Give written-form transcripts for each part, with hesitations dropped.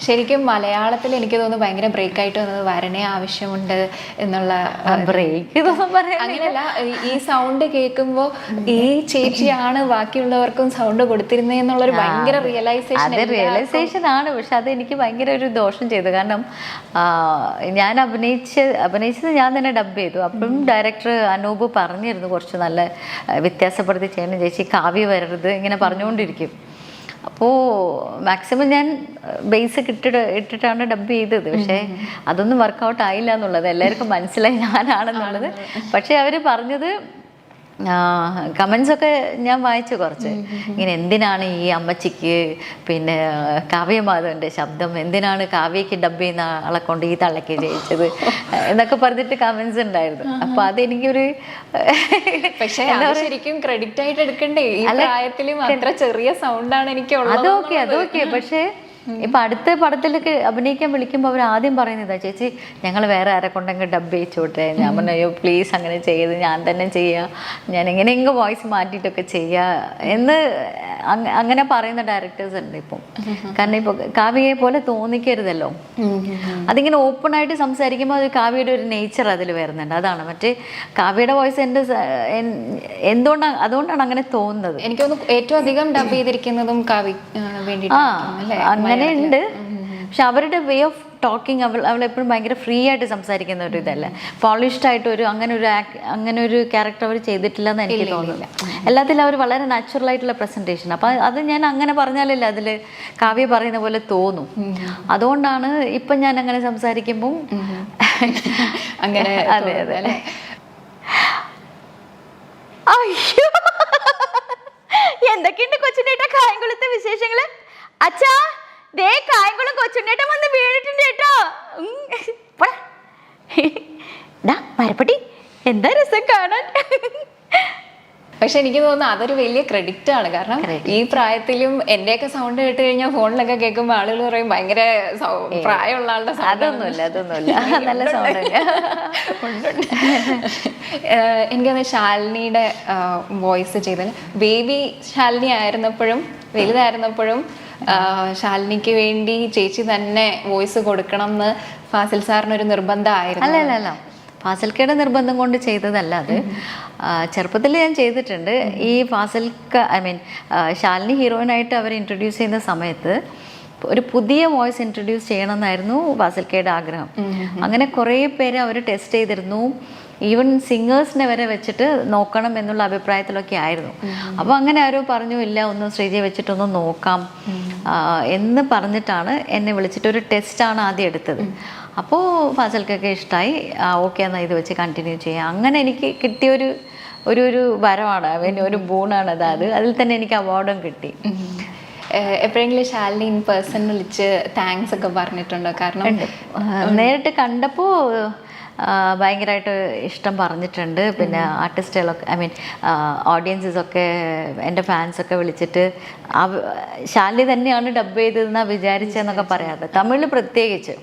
ശരിക്കും മലയാളത്തിൽ എനിക്ക് തോന്നുന്നു ഭയങ്കര ബ്രേക്ക് ആയിട്ട് വന്നത് വരണേ ആവശ്യമുണ്ട് എന്നുള്ള ബ്രേക്ക് അങ്ങനെയല്ല, ഈ സൗണ്ട് കേൾക്കുമ്പോൾ ഈ ചേച്ചിയാണ് ബാക്കിയുള്ളവർക്കും സൗണ്ട് കൊടുത്തിരുന്നത് എന്നുള്ളൊരു ഭയങ്കര റിയലൈസേഷൻ ആണ്. പക്ഷെ അത് എനിക്ക് ഭയങ്കര ഒരു ദോഷം ചെയ്തു. കാരണം ഞാൻ അഭിനയിച്ചത് ഞാൻ തന്നെ ഡബ് ചെയ്തു. അപ്പം ഡയറക്ടർ അനൂപ് പറഞ്ഞിരുന്നു കുറച്ച് നല്ല വ്യത്യാസപ്പെടുത്തി ചെയ്യണം ചേച്ചി, കാവ്യ വരരുത്, ഇങ്ങനെ പറഞ്ഞുകൊണ്ടിരിക്കും. അപ്പോൾ മാക്സിമം ഞാൻ ബേസ് ഇട്ടിട്ടാണ് ഡബ് ചെയ്തത്. പക്ഷേ അതൊന്നും വർക്കൗട്ട് ആയില്ല എന്നുള്ളത് എല്ലാവർക്കും മനസ്സിലായി ഞാനാണെന്നുള്ളത്. പക്ഷേ അവർ പറഞ്ഞത് കമൻസൊക്കെ ഞാൻ വായിച്ചു കുറച്ച്. ഇങ്ങനെ എന്തിനാണ് ഈ അമ്മച്ചിക്ക് പിന്നെ കാവ്യമാധവൻ്റെ ശബ്ദം, എന്തിനാണ് കാവ്യക്ക് ഡബ് ചെയ്യുന്ന ആളെ കൊണ്ട് ഈ തള്ളക്ക് ജയിച്ചത് എന്നൊക്കെ പറഞ്ഞിട്ട് കമൻസ് ഉണ്ടായിരുന്നു. അപ്പൊ അതെനിക്കൊരു പക്ഷേ ശരിക്കും ക്രെഡിറ്റ് ആയിട്ട് എടുക്കണ്ടേ, ഈ പ്രായത്തിലും അത്ര ചെറിയ സൗണ്ടാണ് എനിക്ക് ഉള്ളത്. അതൊക്കെ പക്ഷേ ഇപ്പം അടുത്ത പടത്തിലൊക്കെ അഭിനയിക്കാൻ വിളിക്കുമ്പോൾ അവർ ആദ്യം പറയുന്നതാ, ചേച്ചി ഞങ്ങൾ വേറെ ആരെ കൊണ്ടെങ്കിൽ ഡബ് ചെയ്യിച്ചോട്ടെ. ഞാൻ പറഞ്ഞു അയ്യോ പ്ലീസ് അങ്ങനെ ചെയ്ത് ഞാൻ തന്നെ ചെയ്യുക, ഞാൻ എങ്ങനെയെങ്കിലും വോയിസ് മാറ്റിയിട്ടൊക്കെ ചെയ്യുക എന്ന് അങ്ങനെ പറയുന്ന ഡയറക്ടേഴ്സ് ഉണ്ട് ഇപ്പം. കാരണം ഇപ്പോൾ കാവ്യയെ പോലെ തോന്നിക്കരുതല്ലോ. അതിങ്ങനെ ഓപ്പൺ ആയിട്ട് സംസാരിക്കുമ്പോൾ അത് കാവ്യയുടെ ഒരു നേച്ചർ അതിൽ വരുന്നുണ്ട്. അതാണ് മറ്റേ കാവ്യയുടെ വോയിസ് എൻ്റെ അതുകൊണ്ടാണ് അങ്ങനെ തോന്നുന്നത്. എനിക്ക് തോന്നുന്നു ഏറ്റവും അധികം ഡബ് ചെയ്തിരിക്കുന്നതും കാവ്യ വേണ്ടിയിട്ട് അങ്ങനെ ഉണ്ട്. പക്ഷെ അവരുടെ വേ ഓഫ് ടോക്കിംഗ് അവളെപ്പോഴും ഭയങ്കര ഫ്രീ ആയിട്ട് സംസാരിക്കുന്ന ഒരു ഇതല്ല, പോളിഷ്ഡ് ആയിട്ട് അങ്ങനെ ഒരു ക്യാരക്ടർ അവർ ചെയ്തിട്ടില്ല എന്ന് എനിക്ക് തോന്നുന്നില്ല. എല്ലാത്തിലും അവർ വളരെ നാച്ചുറൽ ആയിട്ടുള്ള പ്രസന്റേഷൻ. അപ്പം അത് ഞാൻ അങ്ങനെ പറഞ്ഞാലല്ലേ അതിൽ കാവ്യ പറയുന്ന പോലെ തോന്നും. അതുകൊണ്ടാണ് ഇപ്പം ഞാൻ അങ്ങനെ സംസാരിക്കുമ്പം അങ്ങനെ. അതെ അതെ അല്ലേ. അയ്യോ എന്തൊക്കെയുണ്ട് കൊച്ചുണ്ണേട്ടാ കായംകുളത്തെ വിശേഷങ്ങള്? അച്ഛാ ദേ കായംകുളം കൊച്ചുണ്ണേട്ടൻ വന്ന് വീണിട്ടുണ്ട് കേട്ടോ. മരപ്പട്ടി എന്താ രസം കാണാൻ. പക്ഷെ എനിക്ക് തോന്നുന്നു അതൊരു വലിയ ക്രെഡിറ്റ് ആണ്. കാരണം ഈ പ്രായത്തിലും എന്റെയൊക്കെ സൗണ്ട് കേട്ട് കഴിഞ്ഞാൽ ഫോണിലൊക്കെ കേൾക്കുമ്പോൾ ആളുകൾ പറയും ഭയങ്കര പ്രായമുള്ള ആളുടെ അതൊന്നുമില്ല നല്ല സൗണ്ട്. എനിക്കത് ശാലിനിയുടെ വോയിസ് ചെയ്തത് ബേബി ശാലിനി ആയിരുന്നപ്പോഴും വലുതായിരുന്നപ്പോഴും ശാലിനിക്ക് വേണ്ടി ചേച്ചി തന്നെ വോയിസ് കൊടുക്കണം എന്ന് ഫാസിൽ സാറിനൊരു നിർബന്ധമായിരുന്നു. അല്ല ഫാസിൽക്കയുടെ നിർബന്ധം കൊണ്ട് ചെയ്തതല്ല അത്. ചെറുപ്പത്തിൽ ഞാൻ ചെയ്തിട്ടുണ്ട്. ഈ ശാലിനി ഹീറോയിനായിട്ട് അവർ ഇൻട്രൊഡ്യൂസ് ചെയ്യുന്ന സമയത്ത് ഒരു പുതിയ വോയിസ് ഇൻട്രൊഡ്യൂസ് ചെയ്യണമെന്നായിരുന്നു ഫാസിൽക്കയുടെ ആഗ്രഹം. അങ്ങനെ കുറേ പേര് അവർ ടെസ്റ്റ് ചെയ്തിരുന്നു. ഈവൻ സിംഗേഴ്സിനെ വരെ വെച്ചിട്ട് നോക്കണം എന്നുള്ള അഭിപ്രായത്തിലൊക്കെ ആയിരുന്നു. അപ്പോൾ അങ്ങനെ ആരോ പറഞ്ഞു ഇല്ല ഒന്ന് ശ്രീജയെ വെച്ചിട്ടൊന്ന് നോക്കാം എന്ന് പറഞ്ഞിട്ടാണ് എന്നെ വിളിച്ചിട്ട് ഒരു ടെസ്റ്റാണ് ആദ്യം എടുത്തത്. അപ്പോൾ ഫാസിൽക്കൊക്കെ ഇഷ്ടമായി. ഓക്കെ എന്നാൽ ഇത് വെച്ച് കണ്ടിന്യൂ ചെയ്യാം. അങ്ങനെ എനിക്ക് കിട്ടിയൊരു ഒരു വരമാണ്, ഒരു ബൂണാണ് അത്. അതിൽ തന്നെ എനിക്ക് അവാർഡും കിട്ടി. എപ്പോഴെങ്കിലും ശാലിനി ഇൻ പേഴ്സൺ വിളിച്ച് താങ്ക്സ് ഒക്കെ പറഞ്ഞിട്ടുണ്ടോ? കാരണം നേരിട്ട് കണ്ടപ്പോൾ ഭയങ്കരമായിട്ട് ഇഷ്ടം പറഞ്ഞിട്ടുണ്ട്. പിന്നെ ആർട്ടിസ്റ്റുകളൊക്കെ ഓഡിയൻസൊക്കെ എൻ്റെ ഫാൻസൊക്കെ വിളിച്ചിട്ട് ശാലിനി തന്നെയാണ് ഡബ് ചെയ്തതെന്നാണ് വിചാരിച്ചതെന്നൊക്കെ പറയാതെ, തമിഴിൽ പ്രത്യേകിച്ച്.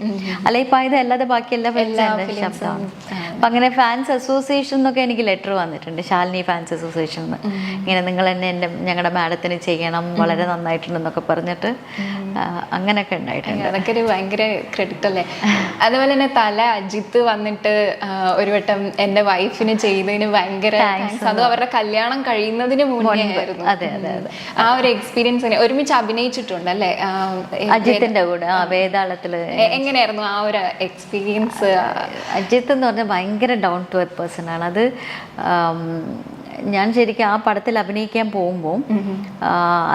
അല്ല ഇപ്പം ഇത് അല്ലാതെ ബാക്കി എല്ലാ ഫാൻസും ശബ്ദമാണ്. അപ്പം അങ്ങനെ ഫാൻസ് അസോസിയേഷൻ എന്നൊക്കെ എനിക്ക് ലെറ്റർ വന്നിട്ടുണ്ട്, ശാലിനി ഫാൻസ് അസോസിയേഷൻ എന്ന്. ഇങ്ങനെ നിങ്ങൾ തന്നെ ഞങ്ങളുടെ മാഡത്തിന് ചെയ്യണം, വളരെ നന്നായിട്ടുണ്ടെന്നൊക്കെ പറഞ്ഞിട്ട് അങ്ങനെയൊക്കെ ഉണ്ടായിട്ടുണ്ട്. അതൊക്കെ ഒരു ഭയങ്കര ക്രെഡിറ്റ് അല്ലേ. അതുപോലെ തന്നെ തല അജിത്ത് വന്നിട്ട് ഒരു വട്ടം എൻ്റെ വൈഫിന് ചെയ്തതിന് ഭയങ്കര താങ്ക്സ്. അതും അവരുടെ കല്യാണം കഴിയുന്നതിന് മുന്നേ ആയിരുന്നു. അതെ അതെ അതെ. ആ ഒരു എക്സ്പീരിയൻസ് ഒരുമിച്ച് അഭിനയിച്ചിട്ടുണ്ട് അല്ലേ അജിത്തിന്റെ കൂടെ വേതാളത്തില്? എങ്ങനെയായിരുന്നു ആ ഒരു എക്സ്പീരിയൻസ്? അജിത്ത് എന്ന് പറഞ്ഞാൽ ഭയങ്കര ഡൗൺ ടു എർത്ത് പേഴ്സൺ ആണ്. അത് ഞാൻ ശരിക്കും ആ പടത്തിൽ അഭിനയിക്കാൻ പോകുമ്പോൾ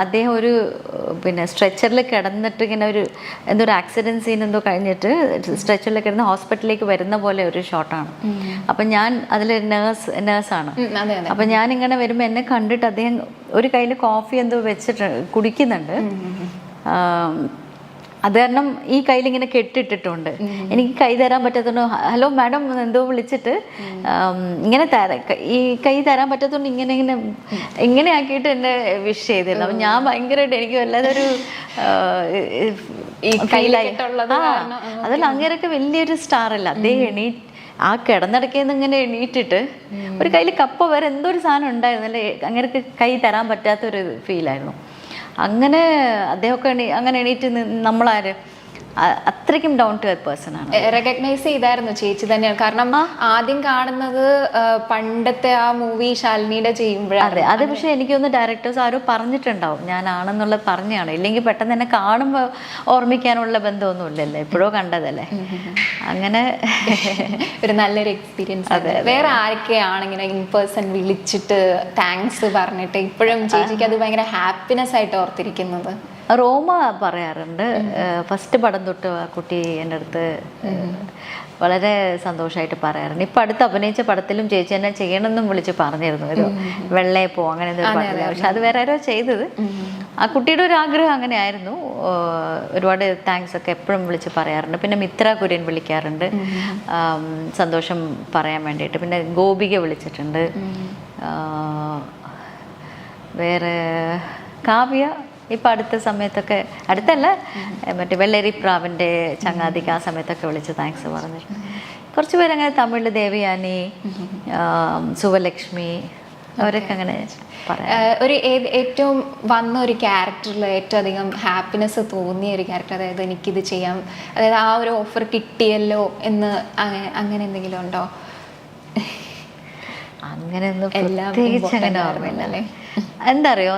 അദ്ദേഹം ഒരു സ്ട്രെച്ചറിൽ കിടന്നിട്ട് ഇങ്ങനെ എന്തൊരു ആക്സിഡൻറ്റ് സീൻ എന്തോ കഴിഞ്ഞിട്ട് സ്ട്രെച്ചറിൽ കിടന്ന് ഹോസ്പിറ്റലിലേക്ക് വരുന്ന പോലെ ഒരു ഷോട്ടാണ്. അപ്പം ഞാൻ അതിൽ നേഴ്സാണ്. അപ്പം ഞാനിങ്ങനെ വരുമ്പോൾ എന്നെ കണ്ടിട്ട് അദ്ദേഹം ഒരു കയ്യിൽ കോഫി എന്തോ വെച്ചിട്ട് കുടിക്കുന്നുണ്ട്. അത് കാരണം ഈ കയ്യിലിങ്ങനെ കെട്ടിട്ടിട്ടുണ്ട്. എനിക്ക് കൈ തരാൻ പറ്റാത്തതുകൊണ്ട് ഹലോ മാഡം എന്തോ വിളിച്ചിട്ട് ഇങ്ങനെ ഈ കൈ തരാൻ പറ്റാത്തതുകൊണ്ട് ഇങ്ങനെ ആക്കിയിട്ട് എന്നെ വിഷ് ചെയ്തിരുന്നു. അപ്പം ഞാൻ ഭയങ്കരമായിട്ട് എനിക്ക് വല്ലാതൊരു അതല്ല അങ്ങനെയൊക്കെ വലിയൊരു സ്റ്റാറല്ല അദ്ദേഹം. ആ കിടന്നിടയ്ക്കെന്ന് ഇങ്ങനെ എണീറ്റിട്ട് ഒരു കയ്യിൽ കപ്പ വരെ എന്തോ ഒരു സാധനം ഉണ്ടായിരുന്നു അല്ലേ, അങ്ങനെ കൈ തരാൻ പറ്റാത്തൊരു ഫീലായിരുന്നു. അങ്ങനെ അദ്ദേഹമൊക്കെ അങ്ങനെ എണീറ്റ് നമ്മളാര് അത്രയ്ക്കും ഡൗൺ ടു എർത്ത് പേഴ്സൺ ആണ്. റെക്കഗ്നൈസ് ചെയ്തായിരുന്നു ചേച്ചി തന്നെയാണ്, കാരണം ആദ്യം കാണുന്നത് പണ്ടത്തെ ആ മൂവി ശാലിനിയുടെ ചെയ്യുമ്പോഴാണ്. അതെ, അത് പക്ഷേ എനിക്കൊന്ന് ഡയറക്ടേഴ്സ് ആരോ പറഞ്ഞിട്ടുണ്ടാവും ഞാനാണെന്നുള്ളത് പറഞ്ഞാണ്, ഇല്ലെങ്കിൽ പെട്ടെന്ന് തന്നെ കാണുമ്പോൾ ഓർമ്മിക്കാനുള്ള ബന്ധമൊന്നും ഇല്ലല്ലോ, എപ്പോഴോ കണ്ടതല്ലേ. അങ്ങനെ ഒരു നല്ലൊരു എക്സ്പീരിയൻസ്. അതെ, വേറെ ആരൊക്കെയാണ് ഇങ്ങനെ ഇൻ പേഴ്സൺ വിളിച്ചിട്ട് താങ്ക്സ് പറഞ്ഞിട്ട് ഇപ്പോഴും ചേച്ചിക്ക് അത് ഭയങ്കര ഹാപ്പിനെസ് ആയിട്ട് ഓർത്തിരിക്കുന്നത്? റോമ പറയാറുണ്ട്, ഫസ്റ്റ് പടം തൊട്ട് ആ കുട്ടി എൻ്റെ അടുത്ത് വളരെ സന്തോഷമായിട്ട് പറയാറുണ്ട്. ഇപ്പം അടുത്ത് അഭിനയിച്ച പടത്തിലും ചേച്ചി എന്നെ ചെയ്യണമെന്നും വിളിച്ച് പറഞ്ഞിരുന്നു, ഒരു വെള്ളയപ്പോ അങ്ങനെ എന്തൊരു പടമില്ല, പക്ഷെ അത് വേറെ ആരോ ചെയ്തത്. ആ കുട്ടിയുടെ ഒരു ആഗ്രഹം അങ്ങനെ ആയിരുന്നു. ഒരുപാട് താങ്ക്സ് ഒക്കെ എപ്പോഴും വിളിച്ച് പറയാറുണ്ട്. പിന്നെ മിത്ര കുര്യൻ വിളിക്കാറുണ്ട് സന്തോഷം പറയാൻ വേണ്ടിയിട്ട്. പിന്നെ ഗോപിക വിളിച്ചിട്ടുണ്ട്. വേറെ കാവ്യ ഇപ്പം അടുത്ത സമയത്തൊക്കെ, അടുത്തല്ല മറ്റേ വെള്ളരിപ്രാവിൻ്റെ ചങ്ങാതിക്ക് ആ സമയത്തൊക്കെ വിളിച്ച് താങ്ക്സ് പറഞ്ഞിട്ടുണ്ട്. കുറച്ച് പേരങ്ങനെ തമിഴിൽ ദേവയാനി, സുവലക്ഷ്മി, അവരൊക്കെ അങ്ങനെ പറയാം. ഒരു ഏറ്റവും വന്ന ഒരു ക്യാരക്ടറിൽ ഏറ്റവും അധികം ഹാപ്പിനെസ് തോന്നിയ ഒരു ക്യാരക്ടർ, അതായത് എനിക്കിത് ചെയ്യാം, അതായത് ആ ഒരു ഓഫർ കിട്ടിയല്ലോ എന്ന് അങ്ങനെ എന്തെങ്കിലും ഉണ്ടോ? അങ്ങനെയൊന്നും പ്രത്യേകിച്ച് അങ്ങനെ ഓർമ്മയില്ലല്ലേ. എന്താ അറിയോ,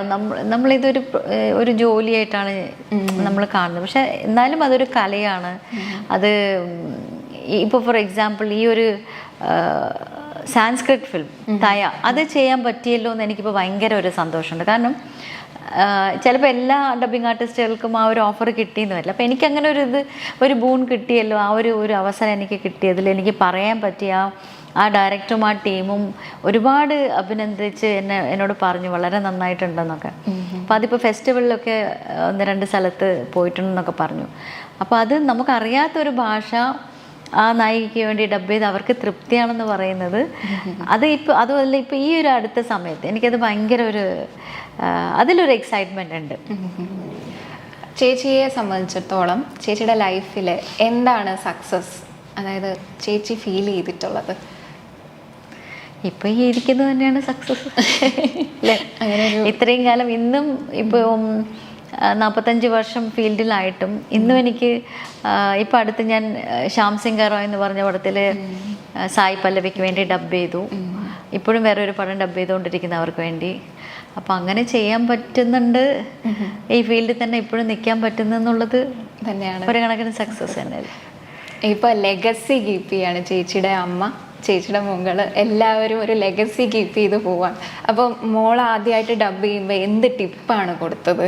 നമ്മളിതൊരു ഒരു ജോലിയായിട്ടാണ് നമ്മൾ കാണുന്നത്, പക്ഷെ എന്നാലും അതൊരു കലയാണ്. അത് ഇപ്പോൾ ഫോർ എക്സാമ്പിൾ ഈ ഒരു സാൻസ്ക്രിറ്റ് ഫിലിം തയ, അത് ചെയ്യാൻ പറ്റിയല്ലോ എന്ന് എനിക്കിപ്പോൾ ഭയങ്കര ഒരു സന്തോഷമുണ്ട്. കാരണം ചിലപ്പോൾ എല്ലാ ഡബ്ബിങ് ആർട്ടിസ്റ്റുകൾക്കും ആ ഒരു ഓഫർ കിട്ടിയെന്ന് വരില്ല. അപ്പോൾ എനിക്കങ്ങനെ ഒരു ബൂൺ കിട്ടിയല്ലോ, ആ ഒരു അവസരം എനിക്ക് കിട്ടിയതിൽ എനിക്ക് പറയാൻ പറ്റിയ ആ ഡയറക്ടറും ആ ടീമും ഒരുപാട് അഭിനന്ദിച്ച് എന്നോട് പറഞ്ഞു വളരെ നന്നായിട്ടുണ്ടെന്നൊക്കെ. അപ്പോൾ അതിപ്പോൾ ഫെസ്റ്റിവലിലൊക്കെ 1-2 സ്ഥലത്ത് പോയിട്ടുണ്ടെന്നൊക്കെ പറഞ്ഞു. അപ്പോൾ അത് നമുക്കറിയാത്തൊരു ഭാഷ ആ നായികയ്ക്ക് വേണ്ടി ഡബ് ചെയ്ത് അവർക്ക് തൃപ്തിയാണെന്ന് പറയുന്നത്, അതുമല്ല ഇപ്പോൾ ഈ ഒരു അടുത്ത സമയത്ത് എനിക്കത് ഭയങ്കര അതിലൊരു എക്സൈറ്റ്മെൻ്റ് ഉണ്ട്. ചേച്ചിയെ സംബന്ധിച്ചിടത്തോളം ചേച്ചിയുടെ ലൈഫിൽ എന്താണ് സക്സസ്, അതായത് ചേച്ചി ഫീൽ ചെയ്തിട്ടുള്ളത്? ഇപ്പം ഈ ഇരിക്കുന്നത് തന്നെയാണ് സക്സസ് അല്ലേ. ഇത്രയും കാലം ഇന്നും ഇപ്പോൾ 45 വർഷം ഫീൽഡിലായിട്ടും ഇന്നും എനിക്ക് ഇപ്പം അടുത്ത് ഞാൻ ശ്യാം സിംഗ് റോയ് എന്ന് പറഞ്ഞ പടത്തിൽ സായി പല്ലവിക്ക് വേണ്ടി ഡബ് ചെയ്തു. ഇപ്പോഴും വേറെ ഒരു പടം ഡബ് ചെയ്തുകൊണ്ടിരിക്കുന്നവർക്ക് വേണ്ടി. അപ്പം അങ്ങനെ ചെയ്യാൻ പറ്റുന്നുണ്ട്, ഈ ഫീൽഡിൽ തന്നെ ഇപ്പോഴും നിൽക്കാൻ പറ്റുന്നെന്നുള്ളത് തന്നെയാണ് ഒരു കണക്കിന് സക്സസ് തന്നെ. ഇപ്പോൾ ലെഗസി കീപ്പ് ചെയ്യാണ് ചേച്ചിയുടെ അമ്മ, ചേച്ചിയുടെ മകള്, എല്ലാവരും ഒരു ലെഗസി കീപ്പ് ചെയ്ത് പോവാണ്. അപ്പം മോൾ ആദ്യമായിട്ട് ഡബ് ചെയ്യുമ്പോൾ എന്ത് ടിപ്പാണ് കൊടുത്തത്?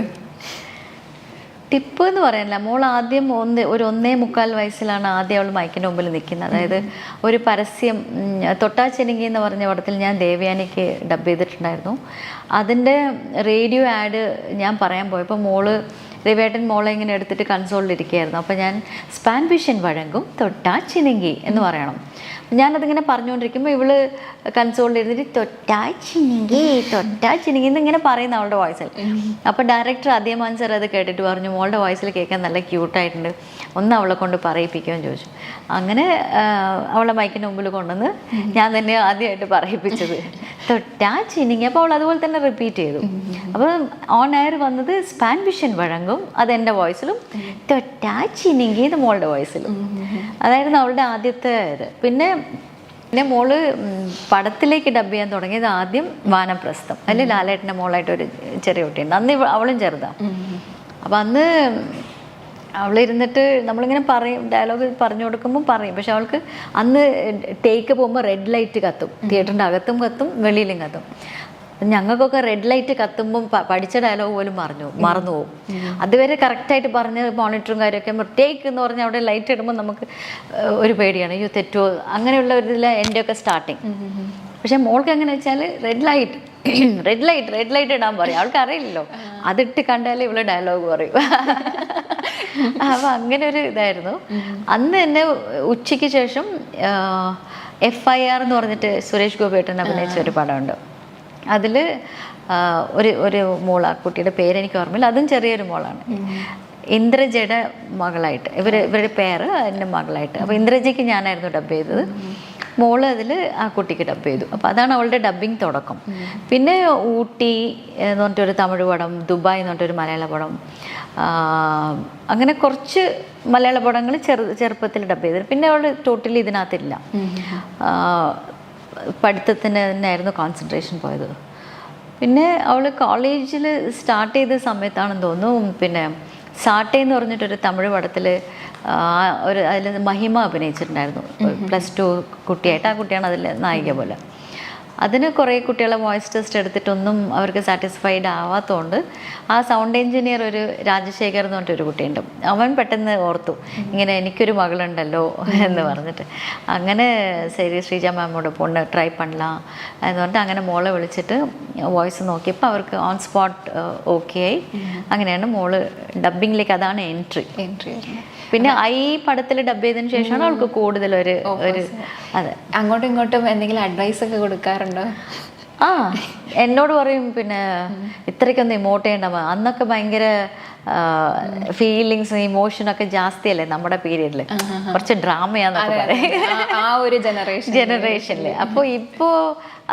ടിപ്പ് എന്ന് പറയാനില്ല, മോൾ ആദ്യം 1.25 വയസ്സിലാണ് ആദ്യം അവൾ മൈക്കിൻ്റെ മുമ്പിൽ നിൽക്കുന്നത്. അതായത് ഒരു പരസ്യം, തൊട്ടാച്ചെനിങ്ങി എന്ന് പറഞ്ഞ പടത്തിൽ ഞാൻ ദേവയാനിക്ക് ഡബ് ചെയ്തിട്ടുണ്ടായിരുന്നു. അതിൻ്റെ റേഡിയോ ആഡ് ഞാൻ പറയാൻ പോയപ്പോൾ രവിയേട്ടൻ മോളെ ഇങ്ങനെ എടുത്തിട്ട് കൺസോളിലിരിക്കുകയായിരുന്നു. അപ്പോൾ ഞാൻ സ്പാൻ വിഷൻ വഴങ്ങും തൊട്ടാച്ചിനിങ്ങി എന്ന് പറയണം. ഞാനതിങ്ങനെ പറഞ്ഞുകൊണ്ടിരിക്കുമ്പോൾ ഇവള് കൺസോളിലിരുന്നിട്ട് തൊട്ടാച്ചിനിങ്ങി എന്നിങ്ങനെ പറയുന്ന അവളുടെ വോയിസിൽ. അപ്പോൾ ഡയറക്ടർ അദ്യമാൻ സർ അത് കേട്ടിട്ട് പറഞ്ഞു, മോളുടെ വോയിസിൽ കേൾക്കാൻ നല്ല ക്യൂട്ടായിട്ടുണ്ട്, ഒന്ന് അവളെ കൊണ്ട് പറയിപ്പിക്കുമെന്ന് ചോദിച്ചു. അങ്ങനെ അവളെ മൈക്കിന് മുമ്പിൽ കൊണ്ടുവന്ന് ഞാൻ തന്നെ ആദ്യമായിട്ട് പറയിപ്പിച്ചത് തൊട്ടാച്ചിനിങ്ങി. അപ്പോൾ അവൾ അതുപോലെ തന്നെ റിപ്പീറ്റ് ചെയ്തു. അപ്പോൾ ഓൺ എയർ വന്നത് സ്പാൻ വിഷൻ വഴങ്ങും, അതെൻ്റെ വോയിസിലും, തൊട്ടാച്ചിനിങ്ങി ഇത് മോളുടെ വോയിസിലും. അതായിരുന്നു അവളുടെ ആദ്യത്തെ ഇത്. പിന്നെ മോള് പടത്തിലേക്ക് ഡബ് ചെയ്യാൻ തുടങ്ങിയത് ആദ്യം വാനപ്രസ്ഥം, അതിൽ ലാലേട്ടൻ്റെ മോളായിട്ടൊരു ചെറിയ കുട്ടിയുണ്ട്. അന്ന് അവളും ചെറുതാണ്. അപ്പം അന്ന് അവളിരുന്നിട്ട് നമ്മളിങ്ങനെ പറയും, ഡയലോഗ് പറഞ്ഞു കൊടുക്കുമ്പോൾ പറയും. പക്ഷെ അവൾക്ക് അന്ന് ടേക്ക് പോകുമ്പോൾ റെഡ് ലൈറ്റ് കത്തും, തിയേറ്ററിൻ്റെ അകത്തും കത്തും വെളിയിലും കത്തും. ഞങ്ങൾക്കൊക്കെ റെഡ് ലൈറ്റ് കത്തുമ്പം പഠിച്ച ഡയലോഗ് പോലും മറന്നു പോകും. അതുവരെ കറക്റ്റായിട്ട് പറഞ്ഞ് മോണിറ്ററും കാര്യമൊക്കെ ടേക്ക് എന്ന് പറഞ്ഞാൽ അവിടെ ലൈറ്റ് ഇടുമ്പോൾ നമുക്ക് ഒരു പേടിയാണ്, അയ്യോ തെറ്റോ, അങ്ങനെയുള്ള ഒരു ഇതിൽ എൻ്റെയൊക്കെ സ്റ്റാർട്ടിങ്. പക്ഷെ മോൾക്ക് എങ്ങനെ വെച്ചാൽ റെഡ് ലൈറ്റ് ഇടാൻ പറയും. അവൾക്ക് അറിയില്ലല്ലോ, അതിട്ട് കണ്ടാലേ ഇവള് ഡയലോഗ് പറയും. അപ്പം അങ്ങനെ ഒരു ഇതായിരുന്നു. അന്ന് തന്നെ ഉച്ചയ്ക്ക് ശേഷം FIR എന്ന് പറഞ്ഞിട്ട് സുരേഷ് ഗോപിയേട്ടൻ അഭിനയിച്ച ഒരു പടമുണ്ട്. അതിൽ ഒരു മോൾ, ആ കുട്ടിയുടെ പേരെനിക്ക് ഓർമ്മയില്ല, അതും ചെറിയൊരു മോളാണ്. ഇന്ദ്രജയുടെ മകളായിട്ട് ഇവരുടെ പേര് എൻ്റെ മകളായിട്ട്. അപ്പോൾ ഇന്ദ്രജയ്ക്ക് ഞാനായിരുന്നു ഡബ് ചെയ്തത്, മോള് അതിൽ ആ കുട്ടിക്ക് ഡബ് ചെയ്തു. അപ്പോൾ അതാണ് അവളുടെ ഡബ്ബിങ് തുടക്കം. പിന്നെ ഊട്ടി എന്ന് പറഞ്ഞിട്ടൊരു തമിഴ് പടം, ദുബായ് എന്ന് പറഞ്ഞിട്ടൊരു മലയാള പടം, അങ്ങനെ കുറച്ച് മലയാള പടങ്ങൾ ചെറുപ്പത്തിൽ ഡബ് ചെയ്തത്. പിന്നെ അവൾ ടോട്ടലി ഇതിനകത്തില്ല, പഠിത്തത്തിന് തന്നെയായിരുന്നു കോൺസെൻട്രേഷൻ പോയത്. പിന്നെ അവൾ കോളേജിൽ സ്റ്റാർട്ട് ചെയ്ത സമയത്താണെന്ന് തോന്നുന്നു, പിന്നെ സാട്ടെ എന്ന് പറഞ്ഞിട്ടൊരു തമിഴ് പടത്തിൽ അതിൽ മഹിമ അഭിനയിച്ചിട്ടുണ്ടായിരുന്നു, +2 കുട്ടിയായിട്ട്. ആ കുട്ടിയാണ് അതിൽ നായിക പോലെ. അതിന് കുറേ കുട്ടികളെ വോയിസ് ടെസ്റ്റ് എടുത്തിട്ടൊന്നും അവർക്ക് സാറ്റിസ്ഫൈഡ് ആവാത്തതുകൊണ്ട് ആ സൗണ്ട് എഞ്ചിനീയർ ഒരു രാജശേഖർ എന്ന് പറഞ്ഞിട്ടൊരു കുട്ടിയുണ്ട്, അവൻ പെട്ടെന്ന് ഓർത്തു ഇങ്ങനെ എനിക്കൊരു മകളുണ്ടല്ലോ എന്ന് പറഞ്ഞിട്ട്. അങ്ങനെ ശരി ശ്രീജ മാമോട് പൊണ്ണ് ട്രൈ പണലാം എന്ന് പറഞ്ഞിട്ട് അങ്ങനെ മോളെ വിളിച്ചിട്ട് വോയിസ് നോക്കിയപ്പോൾ അവർക്ക് ഓൺ സ്പോട്ട് ഓക്കെ ആയി. അങ്ങനെയാണ് മോള് ഡബ്ബിങ്ങിലേക്ക്, അതാണ് എൻട്രി. പിന്നെ ഈ പടത്തിൽ ഡബ് ചെയ്തതിന് ശേഷമാണ് അവൾക്ക് കൂടുതൽ ഒരു അതെ. അങ്ങോട്ടും ഇങ്ങോട്ടും എന്തെങ്കിലും അഡ്വൈസ് ഒക്കെ കൊടുക്കാറുണ്ടോ? എന്നോട് പറയും പിന്നെ ഇത്രയ്ക്കൊന്നും ഇമോട്ട് ചെയ്യണ്ട, അന്നൊക്കെ ഭയങ്കര ഫീലിങ്സ് ഇമോഷനൊക്കെ ജാസ്തിയല്ലേ നമ്മുടെ പീരീഡിൽ, കുറച്ച് ഡ്രാമയാന്നൊക്കെ പറയും ആ ഒരു ജനറേഷനിൽ. അപ്പോൾ ഇപ്പോൾ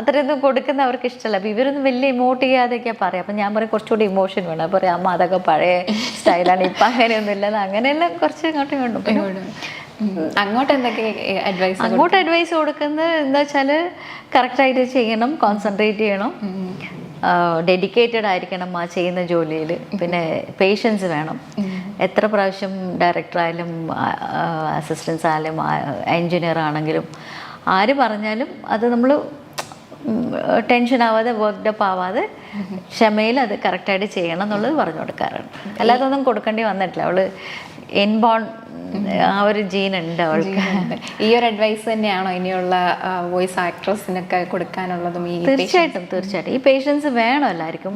അത്രയൊന്നും കൊടുക്കുന്ന അവർക്ക് ഇഷ്ടമല്ല. അപ്പോൾ ഇവരൊന്നും വലിയ ഇമോട്ട് ചെയ്യാതെയൊക്കെയാണ് പറയാം. അപ്പം ഞാൻ പറയും കുറച്ചുകൂടി ഇമോഷൻ വേണം. അപ്പോൾ പറയാം അമ്മ അതൊക്കെ പഴയ സ്റ്റൈലാണ്, ഇപ്പം അങ്ങനെയൊന്നും ഇല്ലല്ലോ. അങ്ങനെയെല്ലാം കുറച്ച് ഇങ്ങോട്ടും വേണം. അങ്ങോട്ട് എന്തൊക്കെ അഡ്വൈസ്? അങ്ങോട്ട് അഡ്വൈസ് കൊടുക്കുന്നത് എന്താ വെച്ചാൽ കറക്റ്റായിട്ട് ചെയ്യണം, കോൺസെൻട്രേറ്റ് ചെയ്യണം, ഡെഡിക്കേറ്റഡ് ആയിരിക്കണം ആ ചെയ്യുന്ന ജോലിയിൽ. പിന്നെ പേഷ്യൻസ് വേണം. എത്ര പ്രാവശ്യം ഡയറക്ടറായാലും അസിസ്റ്റൻസ് ആയാലും എൻജിനീയർ ആണെങ്കിലും ആര് പറഞ്ഞാലും അത് നമ്മൾ ടെൻഷൻ ആവാതെ വർക്ക്ഡപ്പ് ആവാതെ ക്ഷമയിൽ അത് കറക്റ്റായിട്ട് ചെയ്യണം എന്നുള്ളത് പറഞ്ഞു കൊടുക്കാറുണ്ട്. അല്ലാതെ ഒന്നും കൊടുക്കേണ്ടി വന്നിട്ടില്ല. അവൾ ഇൻബോൺ ആ ഒരു ജീനുണ്ട് അവൾക്ക്. ഈ ഒരു അഡ്വൈസ് തന്നെയാണോ ഇനിയുള്ള വോയിസ് ആക്ട്രസിനൊക്കെ കൊടുക്കാനുള്ളതും? തീർച്ചയായിട്ടും ഈ പേഷ്യൻസ് വേണം എല്ലാവർക്കും.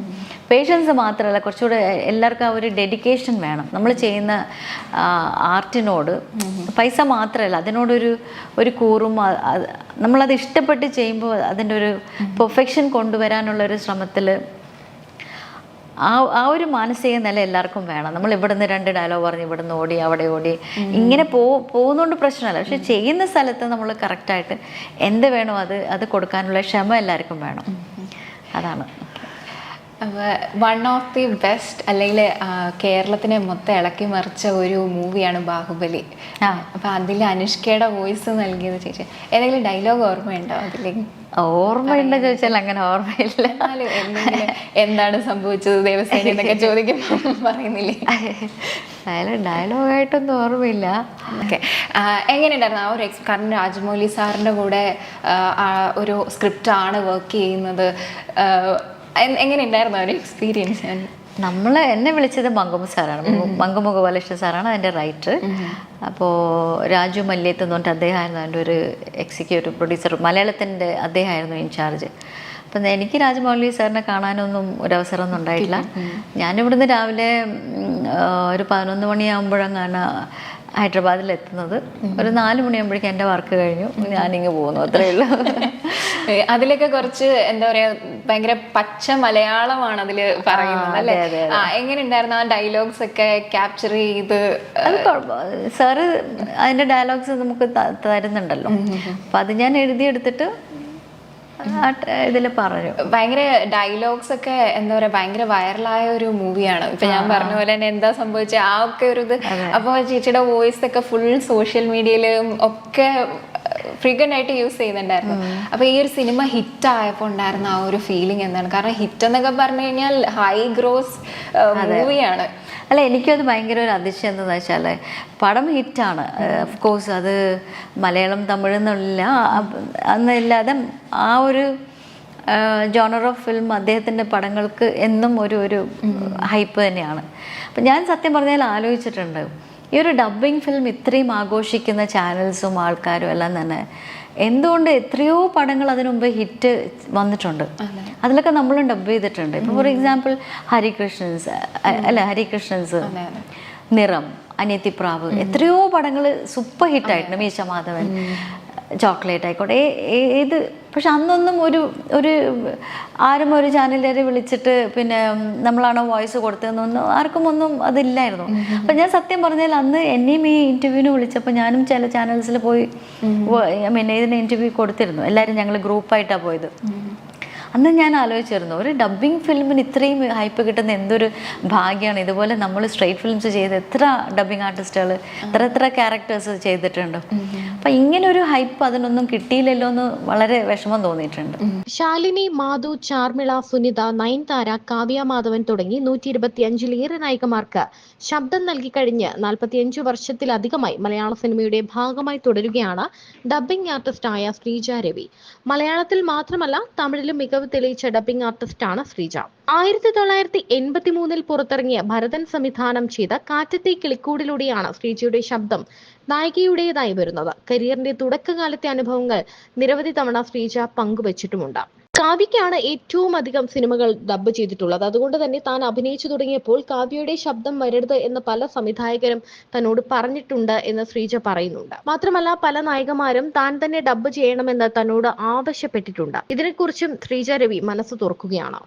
പേഷ്യൻസ് മാത്രമല്ല, കുറച്ചുകൂടെ എല്ലാവർക്കും ആ ഒരു ഡെഡിക്കേഷൻ വേണം. നമ്മൾ ചെയ്യുന്ന ആർട്ടിനോട് പൈസ മാത്രമല്ല, അതിനോടൊരു കൂറും നമ്മളത് ഇഷ്ടപ്പെട്ട് ചെയ്യുമ്പോൾ അതിൻ്റെ ഒരു പെർഫെക്ഷൻ കൊണ്ടുവരാനുള്ളൊരു ശ്രമത്തിൽ ആ ഒരു മാനസിക നില എല്ലാവർക്കും വേണം. നമ്മൾ ഇവിടുന്ന് 2 ഡയലോഗ് പറഞ്ഞ് ഇവിടുന്ന് ഓടി അവിടെ ഓടി ഇങ്ങനെ പോകുന്നതുകൊണ്ട് പ്രശ്നമല്ല. പക്ഷെ ചെയ്യുന്ന സ്ഥലത്ത് നമ്മൾ കറക്റ്റായിട്ട് എന്ത് വേണോ അത് കൊടുക്കാനുള്ള ക്ഷമ എല്ലാവർക്കും വേണം. അതാണ് വൺ ഓഫ് ദി ബെസ്റ്റ്, അല്ലെങ്കിൽ കേരളത്തിനെ മൊത്തം ഇളക്കി മറിച്ച ഒരു മൂവിയാണ് ബാഹുബലി. അപ്പം അതിൽ അനുഷ്കയുടെ വോയിസ് നൽകിയത് ചേച്ചി ഏതെങ്കിലും ഡയലോഗ് ഓർമ്മയുണ്ടോ അതിലേക്ക്? ഓർമ്മയുണ്ടോ ചോദിച്ചാൽ അങ്ങനെ ഓർമ്മയില്ല. എന്താണ് സംഭവിച്ചത് ദേവസേന എന്നൊക്കെ ചോദിക്കുമ്പോൾ പറയുന്നില്ലേ? ഡയലോഗായിട്ടൊന്നും ഓർമ്മയില്ല. ഓക്കെ, എങ്ങനെയുണ്ടായിരുന്നു ആ ഒരു കാരണം രാജമൗലി സാറിൻ്റെ കൂടെ ഒരു സ്ക്രിപ്റ്റാണ് വർക്ക് ചെയ്യുന്നത്, എങ്ങനെയുണ്ടായിരുന്നു ആ ഒരു എക്സ്പീരിയൻസ്? എന്നെ വിളിച്ചത് മങ്കുമ സാറാണ്, മങ്കുമ ഗോപാലകൃഷ്ണ സാറാണ് അതിൻ്റെ റൈറ്റർ. അപ്പോൾ രാജു മല്യത്ത് എന്ന് പറഞ്ഞിട്ട് അദ്ദേഹമായിരുന്നു അതിൻ്റെ ഒരു എക്സിക്യൂട്ടീവ് പ്രൊഡ്യൂസർ, മലയാളത്തിൻ്റെ അദ്ദേഹമായിരുന്നു ഇൻചാർജ്. അപ്പം എനിക്ക് രാജമൗലി സാറിനെ കാണാനൊന്നും ഒരവസരമൊന്നും ഉണ്ടായിട്ടില്ല. ഞാനിവിടുന്ന് രാവിലെ ഒരു 11 മണിയാകുമ്പോഴങ്ങാണ് ഹൈദരാബാദിൽ എത്തുന്നത്. ഒരു 4 മണിയാകുമ്പോഴേക്കും എൻ്റെ വർക്ക് കഴിഞ്ഞു, ഞാനിങ്ങ് പോകുന്നു, അത്രയേ ഉള്ളൂ. അതിലൊക്കെ കുറച്ച് എന്താ പറയാ ഭയങ്കര പച്ച മലയാളമാണ് അതിൽ പറയുന്നത് അല്ലേ? എങ്ങനെ ഉണ്ടായിരുന്നു ആ ഡയലോഗ്സ് ഒക്കെ ക്യാപ്ചർ ചെയ്ത്? സാറ് അതിൻ്റെ ഡയലോഗ്സ് നമുക്ക് തരുന്നുണ്ടല്ലോ, അപ്പം അത് ഞാൻ എഴുതിയെടുത്തിട്ട് ഇതിൽ പറഞ്ഞു. ഭയങ്കര ഡയലോഗ്സ് ഒക്കെ എന്താ പറയാ ഭയങ്കര വൈറലായ ഒരു മൂവിയാണ്. ഇപ്പൊ ഞാൻ പറഞ്ഞ പോലെ തന്നെ എന്താ സംഭവിച്ചത് ആ ഒക്കെ ഒരു ഇത്. അപ്പോൾ ചേച്ചിയുടെ വോയിസ് ഒക്കെ ഫുൾ സോഷ്യൽ മീഡിയയിലും ഒക്കെ ഫ്രീക്വന്റ് ആയിട്ട് യൂസ് ചെയ്യുന്നുണ്ടായിരുന്നു. അപ്പൊ ഈ ഒരു സിനിമ ഹിറ്റ് ആയപ്പോൾ ഉണ്ടായിരുന്ന ആ ഒരു ഫീലിംഗ് എന്താണ്? കാരണം ഹിറ്റ് എന്നൊക്കെ പറഞ്ഞു കഴിഞ്ഞാൽ ഹൈ ഗ്രോസ് മൂവിയാണ്. അല്ല, എനിക്കത് ഭയങ്കര ഒരു അതിശയം എന്താണെന്ന് വെച്ചാൽ പടം ഹിറ്റാണ്. ഓഫ് കോഴ്സ് അത് മലയാളം തമിഴ് എന്നില്ല എന്നില്ലാതെ ആ ഒരു ജോണർ ഓഫ് ഫിലിം അദ്ദേഹത്തിൻ്റെ പടങ്ങൾക്ക് എന്നും ഒരു ഹൈപ്പ് തന്നെയാണ്. അപ്പം ഞാൻ സത്യം പറഞ്ഞാൽ ആലോചിച്ചിട്ടുണ്ട്, ഈ ഒരു ഡബ്ബിങ് ഫിലിം ഇത്രയും ആഘോഷിക്കുന്ന ചാനൽസും ആൾക്കാരും എല്ലാം തന്നെ എന്തുകൊണ്ട് എത്രയോ പടങ്ങൾ അതിനു മുമ്പ് ഹിറ്റ് വന്നിട്ടുണ്ട്, അതിലൊക്കെ നമ്മളും ഡബ് ചെയ്തിട്ടുണ്ട്. ഇപ്പോൾ ഫോർ എക്സാമ്പിൾ ഹരികൃഷ്ണൻസ്, നിറം, അനിയത്തിപ്രാവ്, എത്രയോ പടങ്ങൾ സൂപ്പർ ഹിറ്റായിട്ടുണ്ട്. മീശ മാധവൻ, ചോക്ലേറ്റ് ആയിക്കോട്ടെ, ഏത്. പക്ഷെ അന്നൊന്നും ഒരു ആരും ഒരു ചാനലുകാരെ വിളിച്ചിട്ട് പിന്നെ നമ്മളാണോ വോയിസ് കൊടുത്തതെന്നൊന്നും ആർക്കും ഒന്നും അതില്ലായിരുന്നു. അപ്പം ഞാൻ സത്യം പറഞ്ഞാൽ അന്ന് എന്നെയും ഈ ഇൻ്റർവ്യൂവിന് വിളിച്ചപ്പോൾ ഞാനും ചില ചാനൽസിൽ പോയി ഇതിന് ഇൻ്റർവ്യൂ കൊടുത്തിരുന്നു. എല്ലാവരും ഞങ്ങൾ ഗ്രൂപ്പായിട്ടാണ് പോയത്. അന്ന് ഞാൻ ആലോചിച്ചിരുന്നു, ഒരു ഡബ്ബിങ് ഫിലിമിന് ഇത്രയും ഹൈപ്പ് കിട്ടുന്ന എന്തൊരു ഭാഗ്യമാണ്. ഇതുപോലെ നമ്മൾ സ്ട്രേറ്റ് ഫിലിംസ് ചെയ്ത് എത്ര ഡബ്ബിങ് ആർട്ടിസ്റ്റുകൾ എത്ര ക്യാരക്ടേഴ്സ് ചെയ്തിട്ടുണ്ട്. അപ്പം ഇങ്ങനെ ഒരു ഹൈപ്പ് അതിനൊന്നും കിട്ടിയില്ലല്ലോ എന്ന് വളരെ വിഷമം തോന്നിയിട്ടുണ്ട്. ശാലിനി, മാധു, ചാർമിള, സുനിത, നയൻതാര, കാവ്യ മാധവൻ തുടങ്ങി 125-ലേറെ നായികമാർക്ക് ശബ്ദം നൽകിക്കഴിഞ്ഞ് 45 വർഷത്തിലധികമായി മലയാള സിനിമയുടെ ഭാഗമായി തുടരുകയാണ് ഡബ്ബിംഗ് ആർട്ടിസ്റ്റായ ശ്രീജ രവി. മലയാളത്തിൽ മാത്രമല്ല തമിഴിലും മികവ് തെളിയിച്ച ഡബ്ബിംഗ് ആർട്ടിസ്റ്റാണ് ശ്രീജ. 1983-ൽ പുറത്തിറങ്ങിയ ഭരതൻ സംവിധാനം ചെയ്ത കാറ്റത്തെ കിളിക്കൂടിലൂടെയാണ് ശ്രീജയുടെ ശബ്ദം നായികയുടേതായി വരുന്നത്. കരിയറിന്റെ തുടക്കകാലത്തെ അനുഭവങ്ങൾ നിരവധി തവണ ശ്രീജ പങ്കുവച്ചിട്ടുമുണ്ട്. കാവ്യയ്ക്കാണ് ഏറ്റവും അധികം സിനിമകൾ ഡബ്ബ് ചെയ്തിട്ടുള്ളത്. അതുകൊണ്ട് തന്നെ താൻ അഭിനയിച്ചു തുടങ്ങിയപ്പോൾ കാവ്യയുടെ ശബ്ദം വരരുത് എന്ന് പല സംവിധായകരും തന്നോട് പറഞ്ഞിട്ടുണ്ട് എന്ന് ശ്രീജ പറയുന്നുണ്ട്. മാത്രമല്ല പല നായികമാരും താൻ തന്നെ ഡബ്ബ് ചെയ്യണമെന്ന് തന്നോട് ആവശ്യപ്പെട്ടിട്ടുണ്ട്. ഇതിനെക്കുറിച്ചും ശ്രീജ രവി മനസ്സ് തുറക്കുകയാണ്.